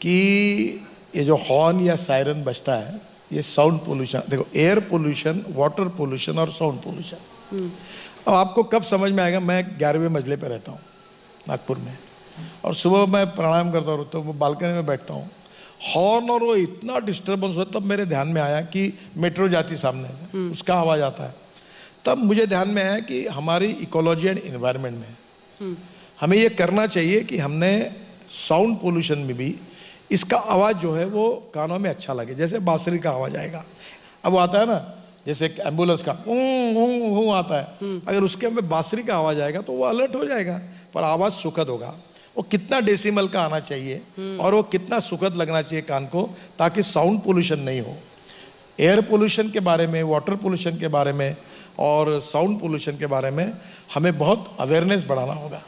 कि ये जो हॉर्न या सायरन बजता है ये साउंड पोल्यूशन, देखो एयर पोल्यूशन, वाटर पोल्यूशन और साउंड पोल्यूशन। अब आपको कब समझ में आएगा, मैं 11वें मंजिले पे रहता हूँ नागपुर में, और सुबह मैं प्राणायाम करता हूँ तो मैं बालकनी में बैठता हूँ, हॉर्न और वो इतना डिस्टर्बेंस हुआ, तब मेरे ध्यान में आया कि मेट्रो जाती सामने से, उसका आवाज़ आता है। तब मुझे ध्यान में आया कि हमारी इकोलॉजी एंड इन्वायरमेंट में हमें ये करना चाहिए कि हमने साउंड पोल्यूशन में भी इसका आवाज़ जो है वो कानों में अच्छा लगे। जैसे बांसुरी का आवाज़ आएगा, अब वो आता है ना, जैसे एम्बुलेंस का आता है, अगर उसके में बांसुरी का आवाज़ आएगा तो वो अलर्ट हो जाएगा, पर आवाज़ सुखद होगा। वो कितना डेसिमल का आना चाहिए और वो कितना सुखद लगना चाहिए कान को, ताकि साउंड पोल्यूशन नहीं हो। एयर पोल्यूशन के बारे में, वाटर पोल्यूशन के बारे में और साउंड पोल्यूशन के बारे में हमें बहुत अवेयरनेस बढ़ाना होगा,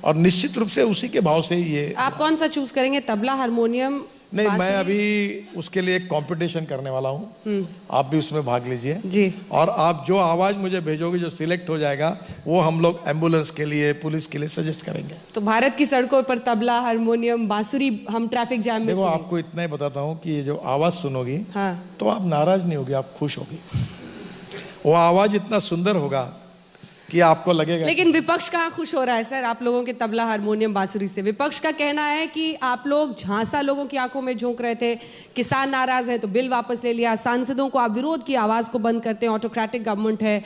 और निश्चित रूप से उसी के भाव से ये। आप कौन सा चूज करेंगे, तबला, हारमोनियम? नहीं, मैं अभी उसके लिए एक कंपटीशन करने वाला हूँ, आप भी उसमें भाग लीजिए जी। और आप जो आवाज़ मुझे भेजोगे, जो सिलेक्ट हो जाएगा, वो हम लोग एम्बुलेंस के लिए, पुलिस के लिए सजेस्ट करेंगे। तो भारत की सड़कों पर तबला, हारमोनियम, बांसुरी हम ट्रैफिक जाम में देखो, आपको इतना ही बताता हूँ कि ये जो आवाज़ सुनोगी, हाँ, तो आप नाराज नहीं होगी, आप खुश होगी। वो आवाज़ इतना सुंदर होगा कि आपको लगेगा। लेकिन विपक्ष कहाँ खुश हो रहा है सर आप लोगों के तबला, हारमोनियम, बांसुरी से? विपक्ष का कहना है कि आप लोग झांसा लोगों की आंखों में झोंक रहे थे, किसान नाराज है तो बिल वापस ले लिया, सांसदों को आप विरोध की आवाज को बंद करते हैं, ऑटोक्रेटिक गवर्नमेंट है,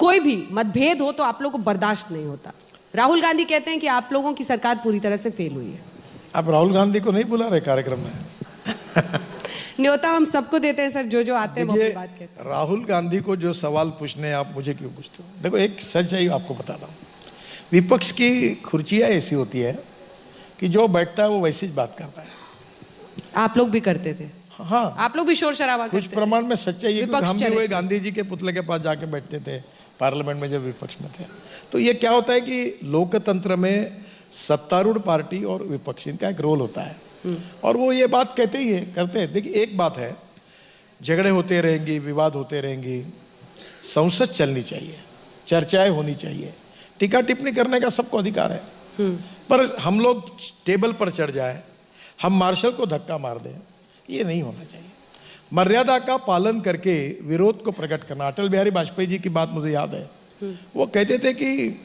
कोई भी मतभेद हो तो आप लोगों को बर्दाश्त नहीं होता। राहुल गांधी कहते हैं कि आप लोगों की सरकार पूरी तरह से फेल हुई है। आप राहुल गांधी को नहीं बुला रहे कार्यक्रम में? न्योता हम सबको देते हैं सर, जो आते हैं वो अपनी बात कहते हैं। राहुल गांधी को जो सवाल पूछने आप मुझे क्यों पूछते हो? देखो, एक सच्चाई आपको बताता हूँ, विपक्ष की खुर्चियाँ ऐसी होती है कि जो बैठता है वो वैसी ही बात करता है। आप लोग भी करते थे? हाँ, आप लोग भी शोर शराबा करते थे। कुछ प्रमाण में सच्चाई है, क्योंकि हम भी वही गांधी जी के पुतले के पास जाके बैठते थे पार्लियामेंट में जब विपक्ष में थे। तो ये क्या होता है कि लोकतंत्र में सत्तारूढ़ पार्टी और विपक्ष, इनका एक रोल होता है, और वो ये बात कहते ही है, करते हैं। देखिए, एक बात है, झगड़े होते रहेंगी, विवाद होते रहेंगी, संसद चलनी चाहिए, चर्चाएं होनी चाहिए, टीका टिप्पणी करने का सबको अधिकार है, पर हम लोग टेबल पर चढ़ जाए, हम मार्शल को धक्का मार दें, ये नहीं होना चाहिए। मर्यादा का पालन करके विरोध को प्रकट करना। अटल बिहारी वाजपेयी जी की बात मुझे याद है, वो कहते थे कि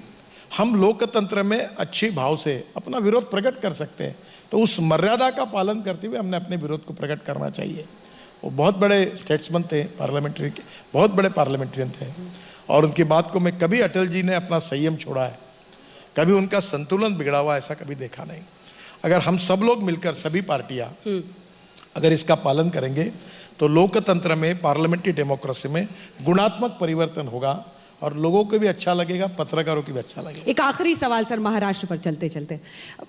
हम लोकतंत्र में अच्छी भाव से अपना विरोध प्रकट कर सकते हैं, तो उस मर्यादा का पालन करते हुए हमने अपने विरोध को प्रकट करना चाहिए। वो बहुत बड़े स्टेट्समैन थे, पार्लियामेंट्री के बहुत बड़े पार्लियामेंट्रियन थे, और उनकी बात को मैं कभी अटल जी ने अपना संयम छोड़ा है, कभी उनका संतुलन बिगड़ा हुआ ऐसा कभी देखा नहीं। अगर हम सब लोग मिलकर, सभी पार्टियां अगर इसका पालन करेंगे तो लोकतंत्र में, पार्लियामेंट्री डेमोक्रेसी में गुणात्मक परिवर्तन होगा, और लोगों को भी अच्छा लगेगा, पत्रकारों को भी अच्छा लगेगा। एक आखिरी सवाल सर, महाराष्ट्र पर चलते चलते,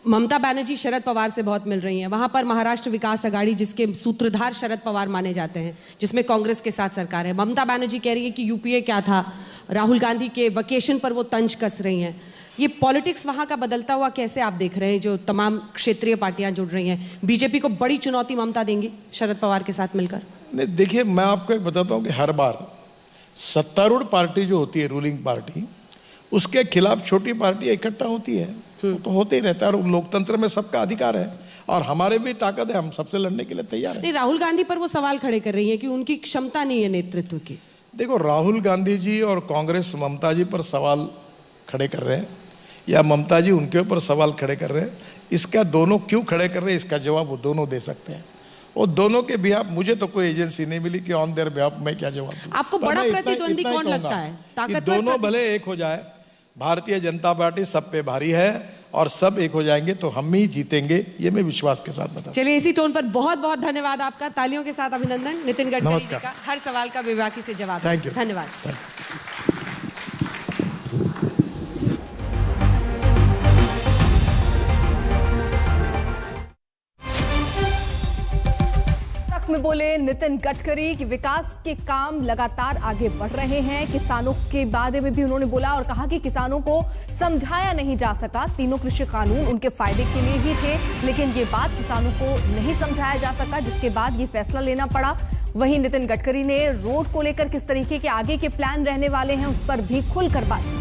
ममता बनर्जी शरद पवार से बहुत मिल रही हैं, वहां पर महाराष्ट्र विकास आघाड़ी, जिसके सूत्रधार शरद पवार माने जाते हैं, जिसमें कांग्रेस के साथ सरकार है, ममता बनर्जी कह रही है कि यूपीए क्या था, राहुल गांधी के वेकेशन पर वो तंज कस रही हैं। ये पॉलिटिक्स वहां का बदलता हुआ कैसे आप देख रहे हैं, जो तमाम क्षेत्रीय पार्टियां जुड़ रही हैं? बीजेपी को बड़ी चुनौती ममता देंगी शरद पवार के साथ मिलकर? नहीं, देखिए, मैं आपको एक बताता हूँ कि हर बार सत्तारूढ़ पार्टी जो होती है, रूलिंग पार्टी, उसके खिलाफ छोटी पार्टी इकट्ठा होती है, तो होते ही रहता है, और लोकतंत्र में सबका अधिकार है, और हमारे भी ताकत है, हम सबसे लड़ने के लिए तैयार हैं। नहीं, राहुल गांधी पर वो सवाल खड़े कर रही है कि उनकी क्षमता नहीं है नेतृत्व की। देखो, राहुल गांधी जी और कांग्रेस ममता जी पर सवाल खड़े कर रहे हैं, या ममता जी उनके ऊपर सवाल खड़े कर रहे हैं, इसका दोनों क्यों खड़े कर रहे हैं, इसका जवाब वो दोनों दे सकते हैं। और दोनों के बिहाफ, मुझे तो कोई एजेंसी नहीं मिली कि ऑन देयर बिहाफ मैं क्या जवाब दूं। आपको बड़ा प्रतिद्वंदी कौन लगता है? ताकतवर, दोनों भले एक हो जाए, भारतीय जनता पार्टी सब पे भारी है, और सब एक हो जाएंगे तो हम ही जीतेंगे, ये मैं विश्वास के साथ बता। चलिए, इसी टोन पर बहुत बहुत धन्यवाद आपका, तालियों के साथ अभिनंदन नितिन गडकरी जी का, हर सवाल का बेबाकी से जवाब। थैंक यू, धन्यवाद। में बोले नितिन गडकरी कि विकास के काम लगातार आगे बढ़ रहे हैं। किसानों के बारे में भी उन्होंने बोला और कहा कि किसानों को समझाया नहीं जा सका, तीनों कृषि कानून उनके फायदे के लिए ही थे, लेकिन ये बात किसानों को नहीं समझाया जा सका, जिसके बाद ये फैसला लेना पड़ा। वहीं नितिन गडकरी ने रोड को लेकर किस तरीके के आगे के प्लान रहने वाले हैं, उस पर भी खुलकर बात